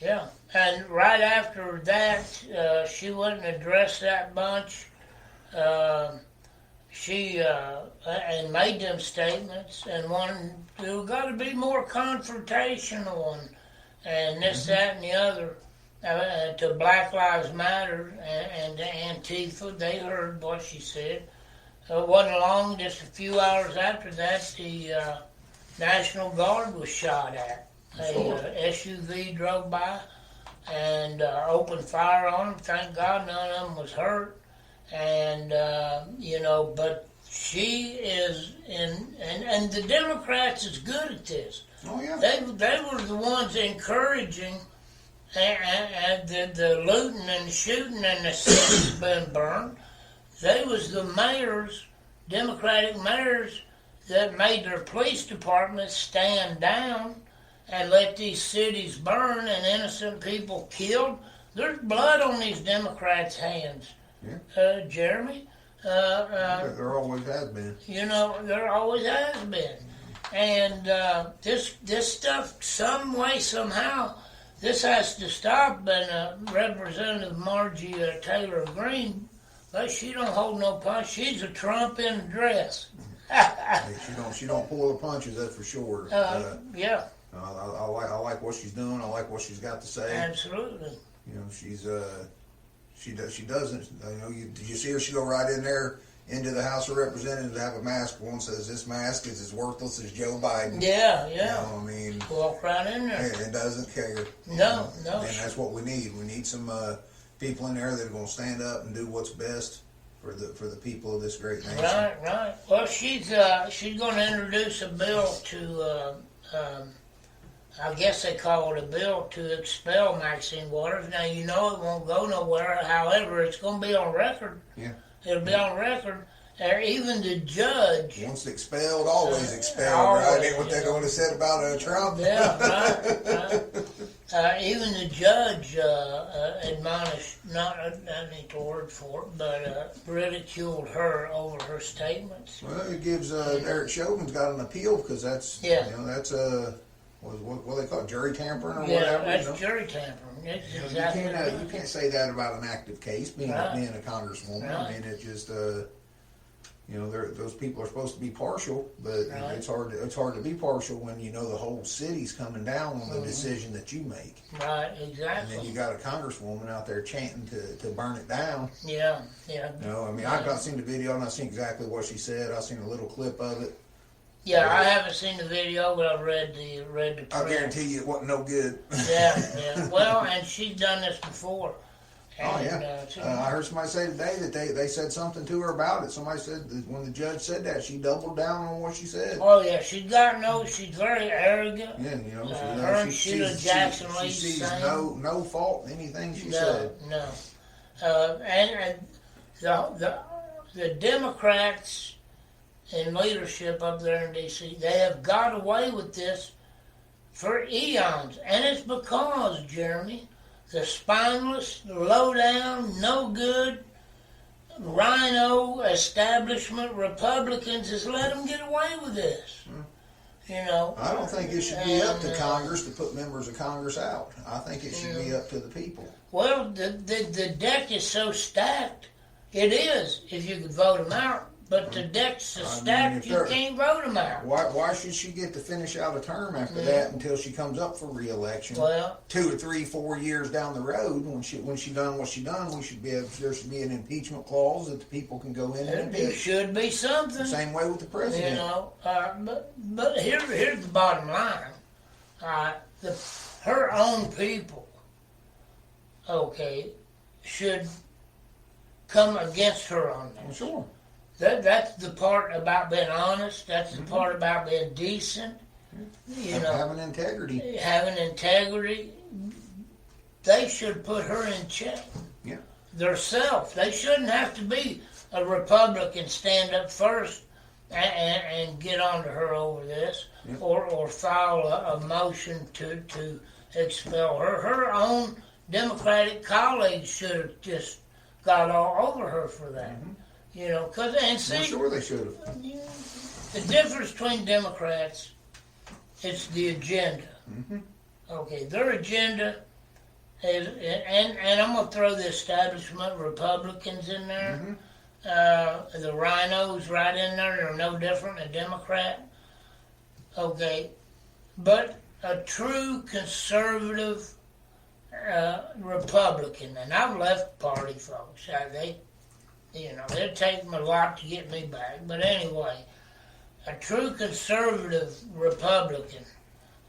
Yeah, and right after that, she went and addressed that bunch. She and made them statements, and there's got to be more confrontational, and this, that, and the other, to Black Lives Matter and to Antifa. They heard what she said. It wasn't long, just a few hours after that, the National Guard was shot at. A SUV drove by and opened fire on them. Thank God none of them was hurt. And, but she is and the Democrats is good at this. Oh, yeah. They were the ones encouraging the looting and shooting, and the city's been burned. They was the mayors, Democratic mayors, that made their police departments stand down and let these cities burn and innocent people killed. There's blood on these Democrats' hands, Jeremy. There always has been. You know, there always has been. And this stuff, some way, somehow, this has to stop. And Representative Margie Taylor Greene, but she don't hold no punch. She's a Trump in a dress. She don't pull the punches, that's for sure. Yeah. I like what she's doing. I like what she's got to say. Absolutely. You know, she doesn't. You know, did you see her? She go right in there into the House of Representatives to have a mask. One says this mask is as worthless as Joe Biden. Yeah. You know, I mean, walk right in there. It doesn't care. No. And that's what we need. We need some people in there that are going to stand up and do what's best for the people of this great nation. Right. Well, she's going to introduce a bill to. I guess they call it a bill to expel Maxine Waters. Now, you know it won't go nowhere. However, it's going to be on record. Yeah. It'll be on record. Even the judge... Once expelled, always expelled, right? Ain't what they're going to say about Trump? Yeah, right. Even the judge admonished, not ain't the word for it, but ridiculed her over her statements. Well, it gives Derek Chauvin's got an appeal because that's what they call it, jury tampering or Yeah, whatever. that's jury tampering. That's You know, exactly you what can't it is. you can't say that about an active case, being Right. being a congresswoman. Right. I mean, it just you know, those people are supposed to be partial, but Right. it's hard to be partial when you know the whole city's coming down on the decision that you make. Right, And exactly. then you got a congresswoman out there chanting to burn it down. Yeah. You know, I mean, I've not seen the video and I've seen exactly what she said. I've seen a little clip of it. Yeah, I haven't seen the video, but I've read the print. I guarantee you it wasn't no good. Yeah. Well, and she's done this before. Oh And, yeah, I heard somebody say today that they said something to her about it. Somebody said that when the judge said that, she doubled down on what she said. Oh yeah, she's very arrogant. Yeah, you know, Her and Sheila Jackson she Lee sees saying- no fault in anything she said. No. And the Democrats in leadership up there in D.C., they have got away with this for eons. And it's because, Jeremy, the spineless, low-down, no-good, rhino establishment Republicans has let them get away with this. You know, I don't think it should be up to Congress to put members of Congress out. I think it should be up to the people. well, the deck is so stacked. It is, if you could vote them out. But the deck's so stacked, you can't vote them out. Why should she get to finish out a term after that until she comes up for re-election? Well, 2 or 3, 4 years down the road, when she done what she done, there should be an impeachment clause that the people can go in and there impeach. should be something. Same way with the president. You know, but here's the bottom line. Her own people, okay, should come against her on Well, this. sure. That's the part about being honest. That's the part about being decent. You know, Having integrity. having integrity. They should put her in check. Yeah. Theirself. They shouldn't have to be a Republican stand up first and get onto her over this, or file a motion to expel her. Her own Democratic colleagues should have just got all over her for that. You know, and see, I'm sure they should have. the difference between Democrats, it's the agenda. Okay, their agenda is, and I'm going to throw the establishment Republicans in there. The rhinos right in there, they're no different than a Democrat. Okay, but a true conservative Republican, and I've left party folks. It'd take me a lot to get me back. But anyway, a true conservative Republican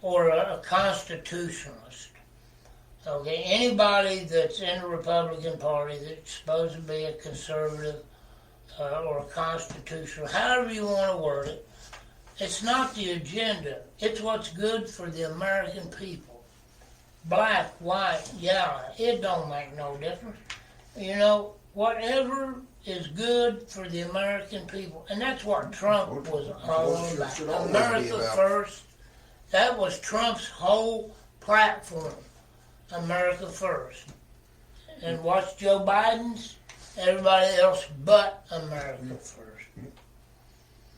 or a constitutionalist, okay, anybody that's in the Republican Party that's supposed to be a conservative or a constitutional, however you want to word it, it's not the agenda. It's what's good for the American people. Black, white, yellow, it don't make no difference. You know, whatever is good for the American people. And that's what Trump was all about. Should always be America about. first. That was Trump's whole platform. America first. And what's Joe Biden's? Everybody else but America first.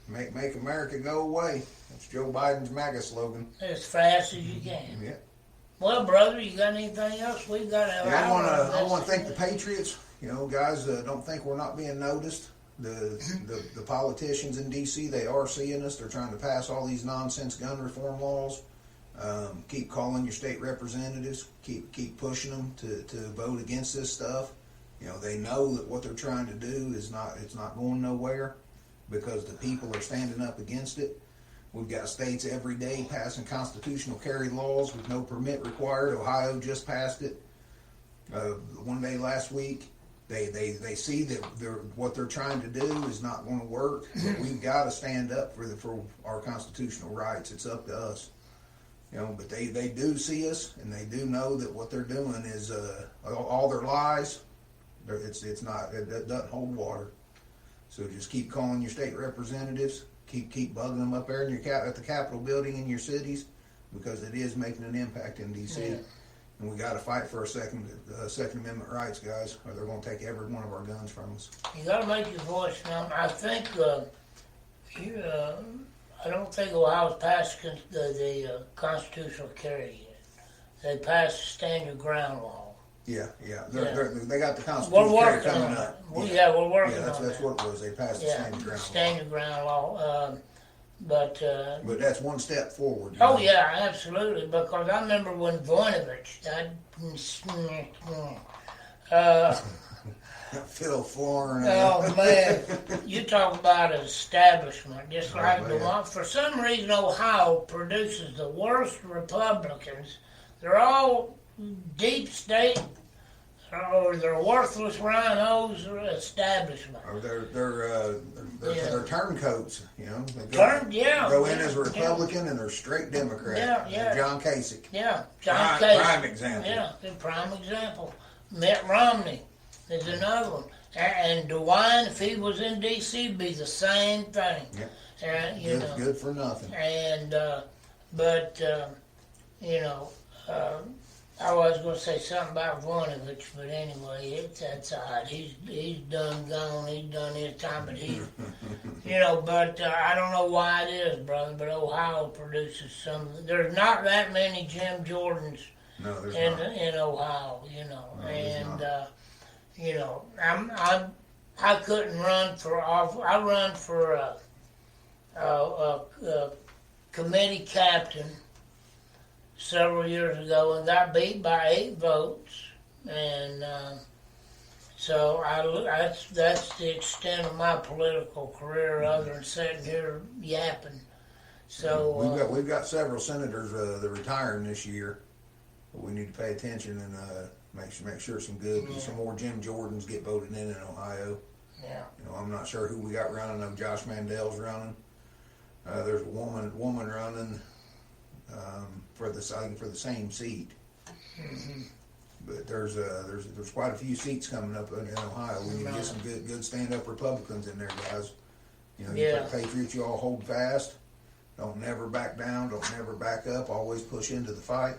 Make America go away. That's Joe Biden's MAGA slogan. As fast as you can. Yeah. Well, brother, you got anything else? We've got an Yeah, hour. I want to thank the Patriots. You know, guys, don't think we're not being noticed. The politicians in D.C., they are seeing us. They're trying to pass all these nonsense gun reform laws. Keep calling your state representatives. Keep pushing them to vote against this stuff. You know, they know that what they're trying to do it's not going nowhere because the people are standing up against it. We've got states every day passing constitutional carry laws with no permit required. Ohio just passed it one day last week. They see that what they're trying to do is not going to work. But we've got to stand up for our constitutional rights. It's up to us. You know, but they do see us, and they do know that what they're doing is all their lies. It doesn't hold water. So just keep calling your state representatives. Keep bugging them up there at the Capitol building in your cities, because it is making an impact in D.C. Yeah. And we got to fight for our Second Amendment rights, guys, or they're going to take every one of our guns from us. You got to make your voice known. I think I don't think Ohio's passed the constitutional carry yet. They passed the stand your ground law. Yeah. They got the We're constitutional carry working coming on it. up. We're working Yeah, on that's that. what it was. They passed the stand your ground stand law. your ground law. But that's one step forward. oh know? yeah, absolutely. Because I remember when Voinovich died. Phil Florin. Oh man, you talk about an establishment, just like the man. one. For some reason, Ohio produces the worst Republicans. They're all deep state, or they're worthless rhinos or establishment. Or they're turncoats, you know. They Go in as a Republican and they're straight Democrat. Yeah. John Kasich. Yeah, John Casey. Prime example. Yeah, the prime example. Mitt Romney is another one. And DeWine, if he was in D.C., be the same thing. Yeah. Good for nothing. And, I was going to say something about Voinovich, but anyway, that's all right. He's done gone. He's done his time, but he's, I don't know why it is, brother, but Ohio produces some. There's not that many Jim Jordans No, there's in not. in Ohio, No, and there's not. I couldn't run for office. I run for a committee captain several years ago and got beat by 8 votes, and so that's the extent of my political career, other than sitting here yapping. So we've got several senators that are retiring this year. But we need to pay attention and make sure some more Jim Jordans get voted in Ohio. Yeah. I'm not sure who we got running. I know Josh Mandel's running. There's a woman running for the same seat. Mm-hmm. But there's quite a few seats coming up in Ohio. We need to get some good stand-up Republicans in there, guys. You Patriots, you all hold fast. Don't never back down. Don't never back up. Always push into the fight.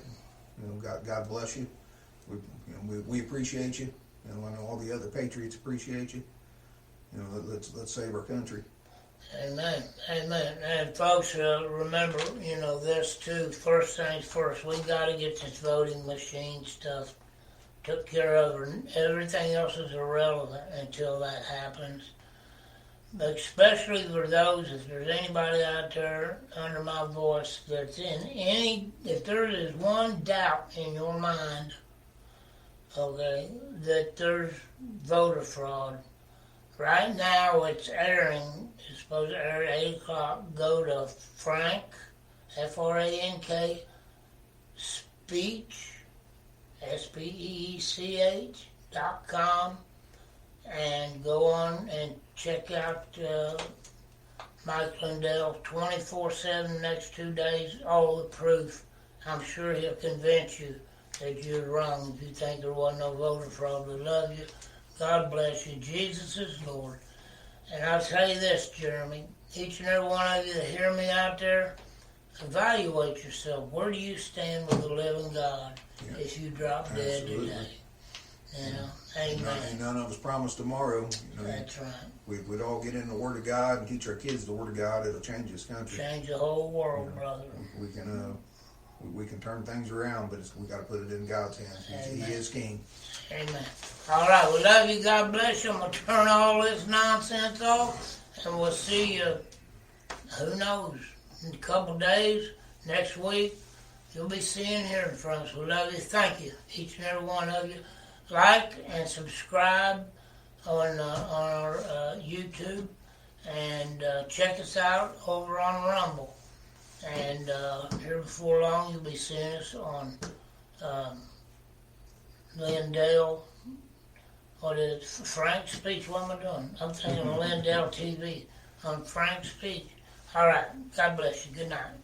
God bless you. We appreciate you. I know all the other Patriots appreciate you. Let's save our country. Amen. And folks, remember, this too. First things first, we got to get this voting machine stuff took care of. Everything else is irrelevant until that happens. But especially for those, if there's anybody out there under my voice that's if there is one doubt in your mind, okay, that there's voter fraud. Right now it's airing. It's supposed to air at 8 o'clock. Go to Frank, Frank, speech, SPEECH.com, and go on and check out Mike Lindell 24/7 next 2 days, all the proof. I'm sure he'll convince you that you're wrong if you think there wasn't no voter fraud. We love you. God bless you. Jesus is Lord. And I'll tell you this, Jeremy, each and every one of you that hear me out there, evaluate yourself. Where do you stand with the living God if you drop dead today? Amen. Ain't none of us promised tomorrow. That's right. We'd all get in the Word of God and teach our kids the Word of God. It'll change this country. Change the whole world, brother. We can turn things around, but we got to put it in God's hands. He is King. Amen. All right, we love you. God bless you. I'm going to turn all this nonsense off, and we'll see you, who knows, in a couple days, next week. You'll be seeing hearing from us. We love you. Thank you, each and every one of you. Like and subscribe on our YouTube, and check us out over on Rumble. And here before long, you'll be seeing us on Lindell. What is Frank's Speech? What am I doing? I'm thinking of Lindell TV on Frank's Speech. All right. God bless you. Good night.